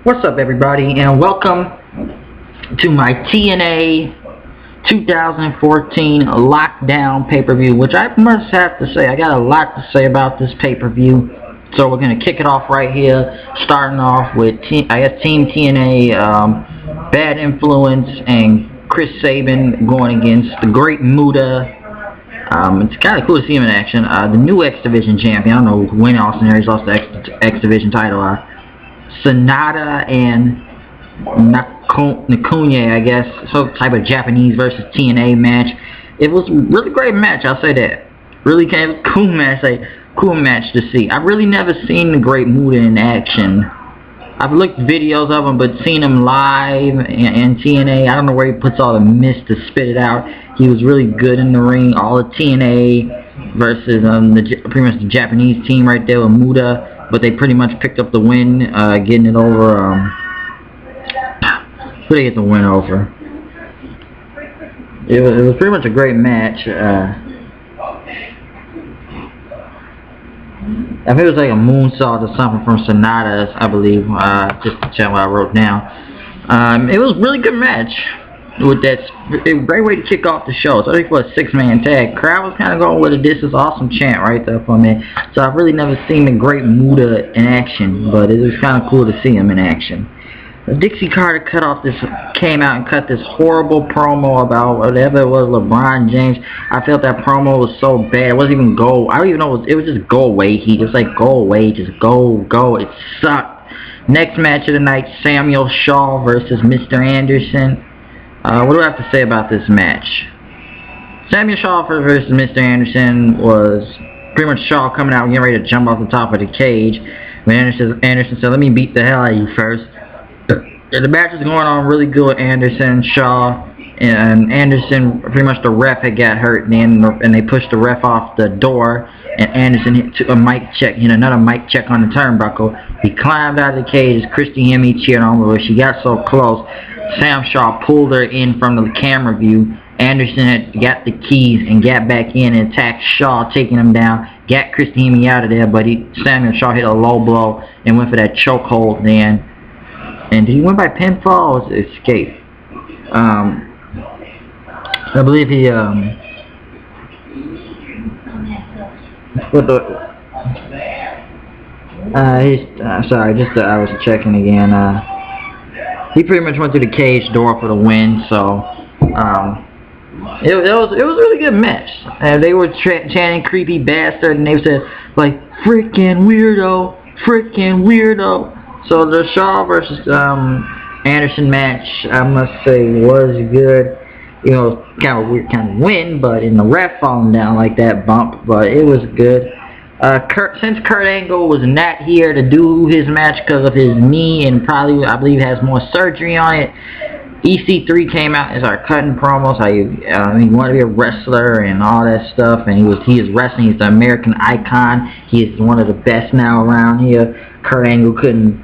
What's up, everybody, and welcome to my TNA 2014 Lockdown pay-per-view, which I must have to say, I got a lot to say about this pay-per-view. So we're going to kick it off right here, starting off with, Team TNA, Bad Influence, and Chris Sabin going against the Great Muta. It's kind of cool to see him in action. The new X Division champion, I don't know when Austin Aries lost the X Division title, Sanada and Nakunye, I guess, some type of Japanese versus TNA match. It was a really great match, I'll say that. Really kind of cool match, like cool match to see. I've really never seen the Great Muta in action. I've looked videos of him, but seen him live in TNA. I don't know where he puts all the mist to spit it out. He was really good in the ring. All the TNA versus pretty much the Japanese team right there with Muta. But they pretty much picked up the win, getting it over. Who they get the win over? It was pretty much a great match. I think it was like a moonsault or something from Sanada, I believe. Just to check what I wrote down. It was a really good match. With that, a great way to kick off the show. So I think for a 6-man tag, crowd was kind of going with a "This is awesome" chant right there for me. So I've really never seen the Great Muta in action, but it was kind of cool to see him in action. Dixie Carter came out and cut this horrible promo about whatever it was, LeBron James. I felt that promo was so bad. It wasn't even go. I don't even know. It was just go away heat. It was like go away, just go. It sucked. Next match of the night: Samuel Shaw versus Mr. Anderson. What do I have to say about this match? Samuel Shaw versus Mr. Anderson was pretty much Shaw coming out, getting ready to jump off the top of the cage. When Anderson said, "Let me beat the hell out of you first." The match was going on really good with Anderson, Shaw, and Anderson, pretty much the ref had got hurt, and they pushed the ref off the door, and Anderson hit a mic check, another mic check on the turnbuckle. He climbed out of the cage as Christy Hemme cheered on her. She got so close, Sam Shaw pulled her in from the camera view. Anderson had got the keys and got back in and attacked Shaw, taking him down, got Christy Hemme out of there, but Samuel Shaw hit a low blow and went for that chokehold then. And did he win by pinfall or was it escape? I believe he I was checking again. He pretty much went through the cage door for the win, so it was a really good match. They were chanting "creepy bastard" and they said like "freaking weirdo, freaking weirdo." So the Shaw versus Anderson match, I must say, was good. Kind of a weird kind of win, but in the ref falling down like that bump, but it was good. Since Kurt Angle was not here to do his match because of his knee and probably, I believe, has more surgery on it, EC3 came out and started cutting promos. How he wanted to be a wrestler and all that stuff, and he is wrestling. He's the American icon. He is one of the best now around here. Kurt Angle couldn't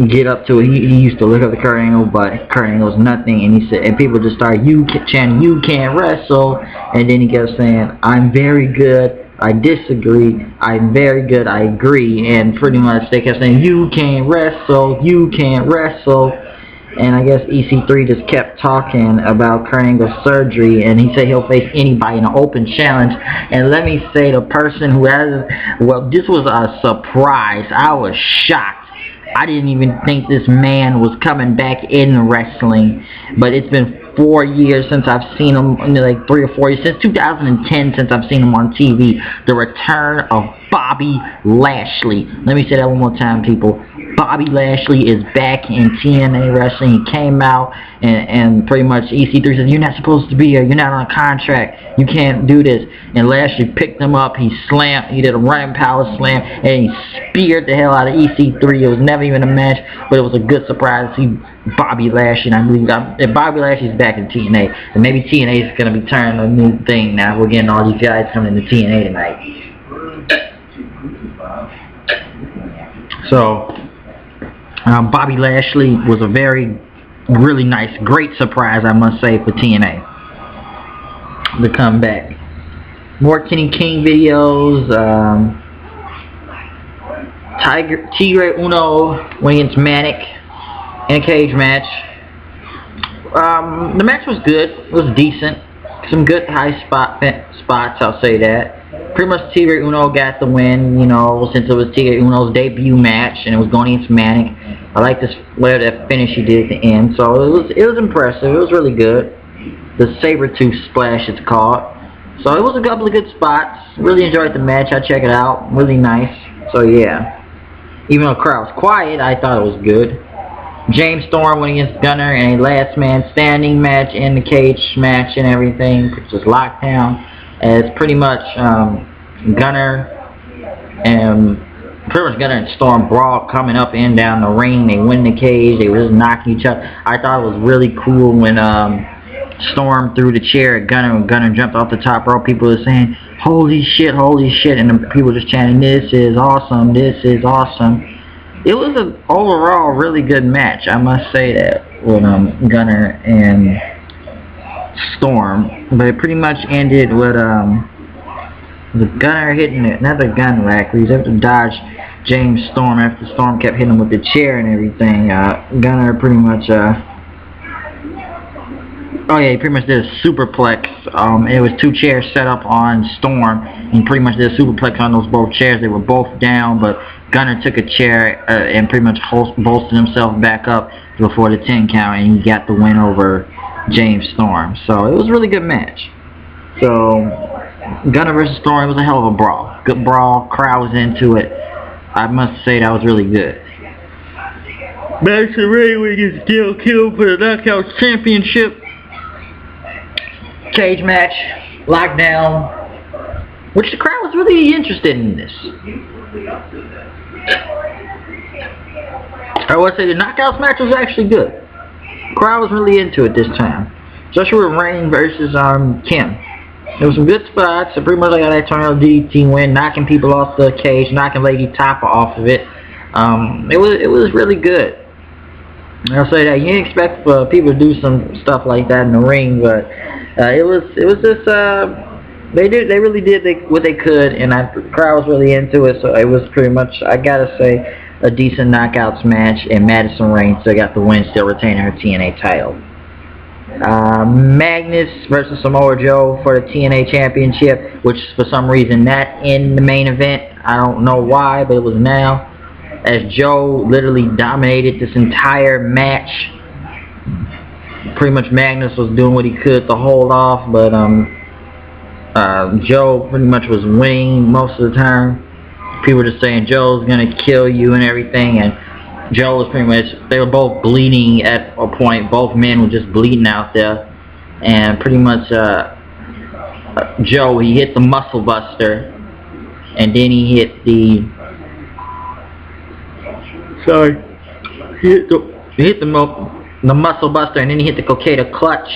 get up to it. He used to look up to Kurt Angle, but Kurt Angle was nothing, and he said, and people just started chanting, "You can't wrestle," and then he kept saying, "I'm very good, I disagree, I'm very good, I agree," and pretty much they kept saying, "You can't wrestle, you can't wrestle," and I guess EC3 just kept talking about Kurt Angle's surgery, and he said he'll face anybody in an open challenge. And let me say, the person who has, well, this was a surprise. I was shocked. I didn't even think this man was coming back in wrestling, but it's been 4 years since I've seen him, like 3 or 4 years, since 2010 since I've seen him on TV. The return of Bobby Lashley. Let me say that one more time, people. Bobby Lashley is back in TNA wrestling. He came out and pretty much EC3 said, "You're not supposed to be here. You're not on a contract. You can't do this." And Lashley picked him up. He slammed. He did a running power slam and he speared the hell out of EC3. It was never even a match, but it was a good surprise to see Bobby Lashley. And I believe if Bobby Lashley's back in TNA, and maybe TNA is going to be turning a new thing now. We're getting all these guys coming into TNA tonight. So Bobby Lashley was a really nice, great surprise, I must say, for TNA to come back. More Kenny King videos. Tigre Uno went against Manic in a cage match. The match was good. It was decent. Some good high spots, I'll say that. Pretty much Tigre Uno got the win, you know, since it was Tigre Uno's debut match and it was going against Manic. I like this, whatever that finish he did at the end. So it was impressive. It was really good. The Saber-Tooth Splash, it's called. So it was a couple of good spots. Really enjoyed the match. I check it out. Really nice. So yeah. Even though the crowd was quiet, I thought it was good. James Storm went against Gunner in a last man standing match in the cage match and everything, which was lockdown. As pretty much Gunner and Storm brawl coming up and down the ring. They win the cage. They were just knocking each other. I thought it was really cool when Storm threw the chair at Gunner and Gunner jumped off the top rope. People were saying, holy shit, and the people were just chanting, this is awesome, this is awesome. It was an overall really good match, I must say that, with Gunner and Storm. But it pretty much ended with the Gunner hitting another gun rack. He was able to dodge James Storm after Storm kept hitting him with the chair and everything. Gunner pretty much he pretty much did a superplex. It was two chairs set up on Storm, and pretty much did a superplex on those both chairs. They were both down, but Gunner took a chair and pretty much bolstered himself back up before the 10 count, and he got the win over James Storm. So it was a really good match. So Gunner versus Storm, it was a hell of a brawl. Good brawl. Crowd was into it. I must say that was really good. Max and Ray went against Gil Kill for the Knockouts Championship. Cage match, lockdown, which the crowd was really interested in this. I would say the Knockouts match was actually good. The crowd was really into it this time, especially with Rain versus Kim. There was some good spots. So pretty much I got that tornado DDT win, knocking people off the cage, knocking Lady Topper off of it. It was really good. I'll say that you didn't expect people to do some stuff like that in the ring, but it was just they really did what they could, and the crowd was really into it. So it was pretty much, I gotta say, a decent knockouts match, and Madison Rayne still got the win, still retaining her TNA title. Magnus versus Samoa Joe for the TNA Championship, which for some reason not in the main event. I don't know why, but it was now. As Joe literally dominated this entire match. Pretty much Magnus was doing what he could to hold off, but Joe pretty much was winning most of the time. People were just saying Joe's gonna kill you and everything, and Joe was pretty much, they were both bleeding at a point. Both men were just bleeding out there, and pretty much Joe, he hit the muscle buster, and then he hit the the muscle buster, and then he hit the Coqueta clutch,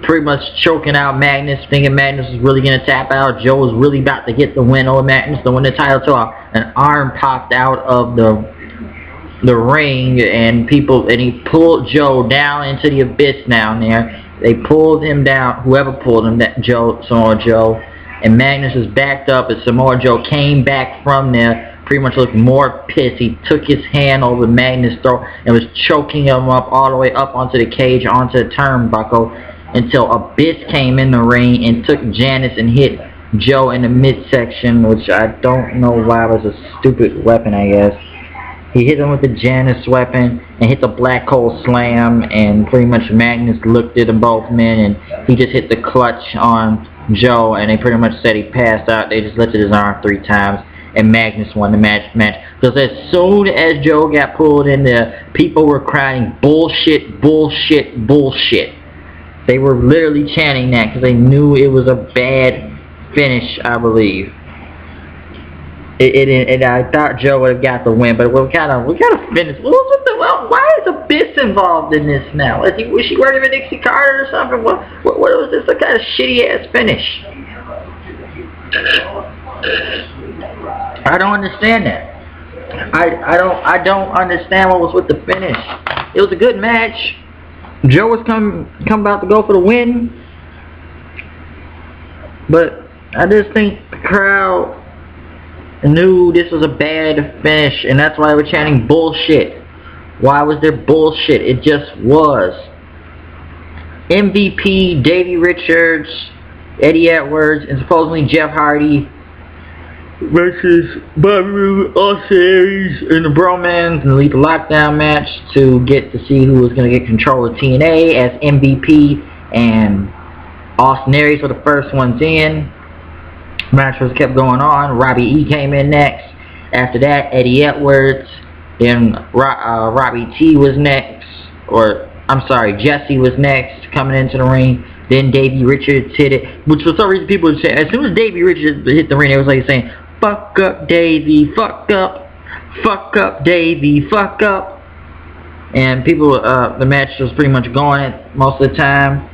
pretty much choking out Magnus, thinking Magnus was really going to tap out. Joe was really about to get the win over Magnus to win the title, till an arm popped out of the ring, and he pulled Joe down into the abyss down there. They pulled him down, whoever pulled him, Samoa Joe, and Magnus was backed up as Samoa Joe came back from there, pretty much looked more pissed. He took his hand over Magnus' throat and was choking him up all the way up onto the cage, onto the turnbuckle, until Abyss came in the ring and took Janice and hit Joe in the midsection, which I don't know why was a stupid weapon, I guess. He hit him with the Janice weapon and hit the black hole slam, and pretty much Magnus looked at them both men, and he just hit the clutch on Joe, and they pretty much said he passed out. They just lifted his arm 3 times, and Magnus won the match. Because as soon as Joe got pulled in there, people were crying, bullshit, bullshit, bullshit. They were literally chanting that because they knew it was a bad finish, I believe. And I thought Joe would have got the win, but we kind of finished. Why is Abyss involved in this now? Was she working with Dixie Carter or something? What was this? A kind of shitty ass finish? I don't understand that. I don't understand what was with the finish. It was a good match. Joe was come about to go for the win, but I just think the crowd, knew this was a bad finish, and that's why they were chanting bullshit. Why was there bullshit? It just was. MVP, Davey Richards, Eddie Edwards, and supposedly Jeff Hardy versus Bobby Roode, Austin Aries in the Bromans and the Lethal Lockdown match to get to see who was going to get control of TNA, as MVP and Austin Aries were the first ones in. Match was kept going on. Robbie E came in next. After that, Eddie Edwards. Then Robbie T was next. Or, I'm sorry, Jesse was next coming into the ring. Then Davey Richards hit it. Which for some reason people would say, as soon as Davey Richards hit the ring, it was like saying, fuck up Davey, fuck up Davey, fuck up. And people, the match was pretty much going most of the time.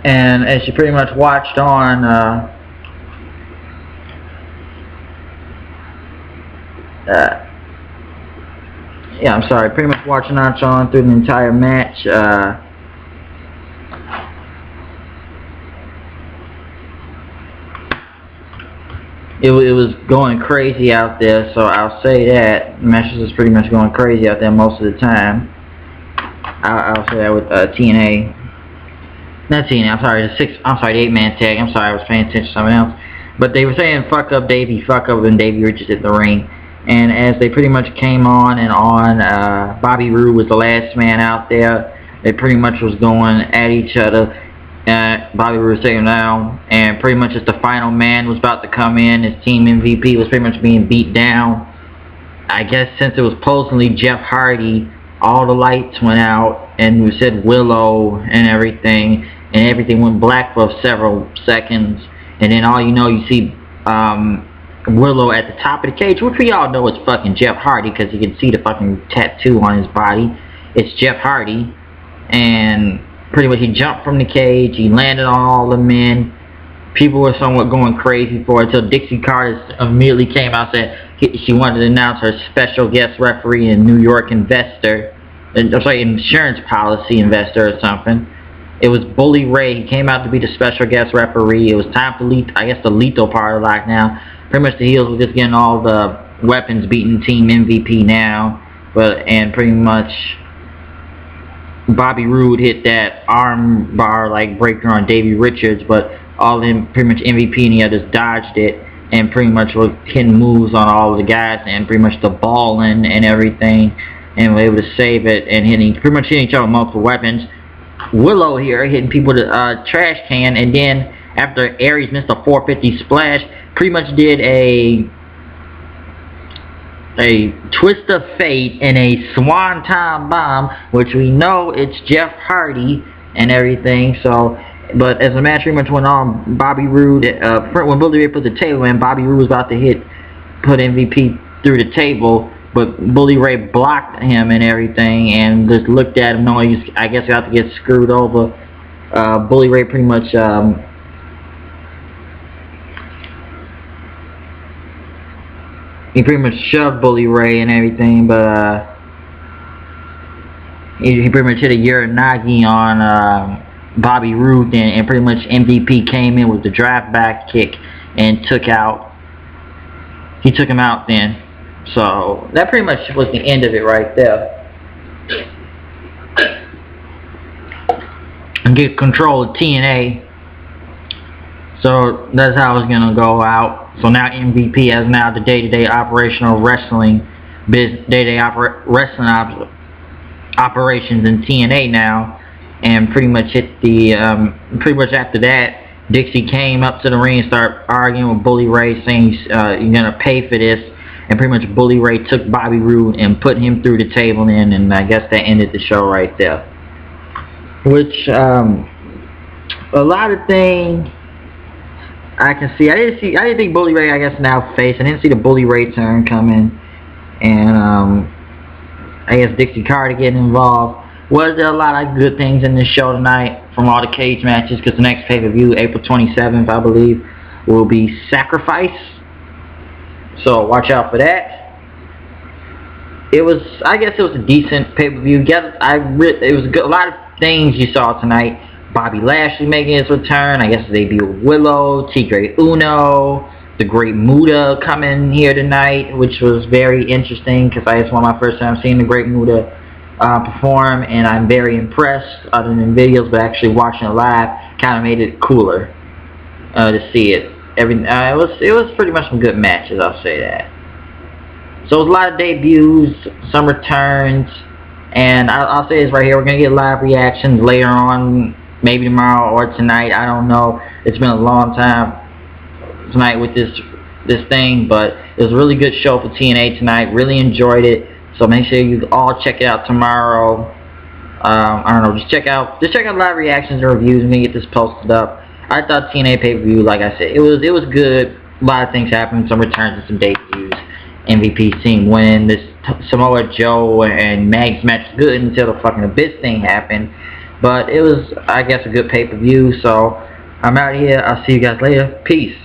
And as you pretty much watched on, yeah, I'm sorry, pretty much watching on through the entire match, it was going crazy out there, so I'll say that. The match was pretty much going crazy out there most of the time. I'll say that with TNA. Not TNA, I'm sorry, the 8-man tag. I'm sorry, I was paying attention to something else. But they were saying fuck up Davey, fuck up, and Davey Richards hit the ring. And as they pretty much came on and on, Bobby Roode was the last man out there. They pretty much was going at each other. Bobby Roode was taking him down, and pretty much as the final man was about to come in, his team MVP was pretty much being beat down. I guess since it was supposedly Jeff Hardy, all the lights went out, and we said Willow and everything went black for several seconds, and then all you know, you see Willow at the top of the cage, which we all know is fucking Jeff Hardy, because you can see the fucking tattoo on his body. It's Jeff Hardy, and pretty much he jumped from the cage, he landed on all the men. People were somewhat going crazy for it, until Dixie Carter immediately came out and said she wanted to announce her special guest referee and New York investor, insurance policy investor or something. It was Bully Ray. He came out to be the special guest referee. It was time for the lethal part of lockdown. Pretty much the heels were just getting all the weapons, beating Team MVP now. And pretty much Bobby Roode hit that arm bar like breaker on Davey Richards, but all them pretty much MVP and the others dodged it, and pretty much were hitting moves on all of the guys, and pretty much the balling and everything, and were able to save it and pretty much hitting each other with multiple weapons. Willow here hitting people with a trash can, and then after Aries missed a 450 splash, pretty much did a twist of fate and a swanton bomb, which we know it's Jeff Hardy and everything. So, but as the match pretty much went on, Bobby Roode, when Bully Ray put the table in, Bobby Roode was about to put MVP through the table, but Bully Ray blocked him and everything, and just looked at him knowing he's, I guess, about to get screwed over. Bully Ray pretty much he pretty much shoved Bully Ray and everything, but he pretty much hit a Uranagi on Bobby Roode, and pretty much MVP came in with the drive back kick and took him out then. So that pretty much was the end of it right there. And get control of TNA. So that's how it's gonna go out. So now MVP has now the day-to-day operational wrestling, operations in TNA now, and pretty much hit the pretty much after that, Dixie came up to the ring and started arguing with Bully Ray, saying you're gonna pay for this. And pretty much Bully Ray took Bobby Roode and put him through the table then, and I guess that ended the show right there. Which, a lot of things I can see. I didn't think Bully Ray, I guess, now face. I didn't see the Bully Ray turn coming. And, I guess Dixie Carter getting involved. Was there a lot of good things in this show tonight from all the cage matches? Because the next pay-per-view, April 27th, I believe, will be Sacrifice. So watch out for that. I guess it was a decent pay-per-view. It was a lot of things you saw tonight. Bobby Lashley making his return. I guess they debut Willow Tigre Uno. the great Muta coming here tonight, which was very interesting because it's one of my first time seeing the great Muta perform, and I'm very impressed. Other than videos, but actually watching it live kind of made it cooler to see it. It was pretty much some good matches, I'll say that. So it was a lot of debuts, some returns, and I'll say this right here: we're gonna get live reactions later on, maybe tomorrow or tonight. I don't know. It's been a long time tonight with this thing, but it was a really good show for TNA tonight. Really enjoyed it. So make sure you all check it out tomorrow. I don't know, just check out live reactions and reviews. I'm gonna get this posted up. I thought TNA pay-per-view, like I said, it was good. A lot of things happened, some returns and some debuts. MVP team win. This Samoa Joe and Magnus match was good until the fucking Abyss thing happened. But it was, I guess, a good pay-per-view. So I'm out here. I'll see you guys later. Peace.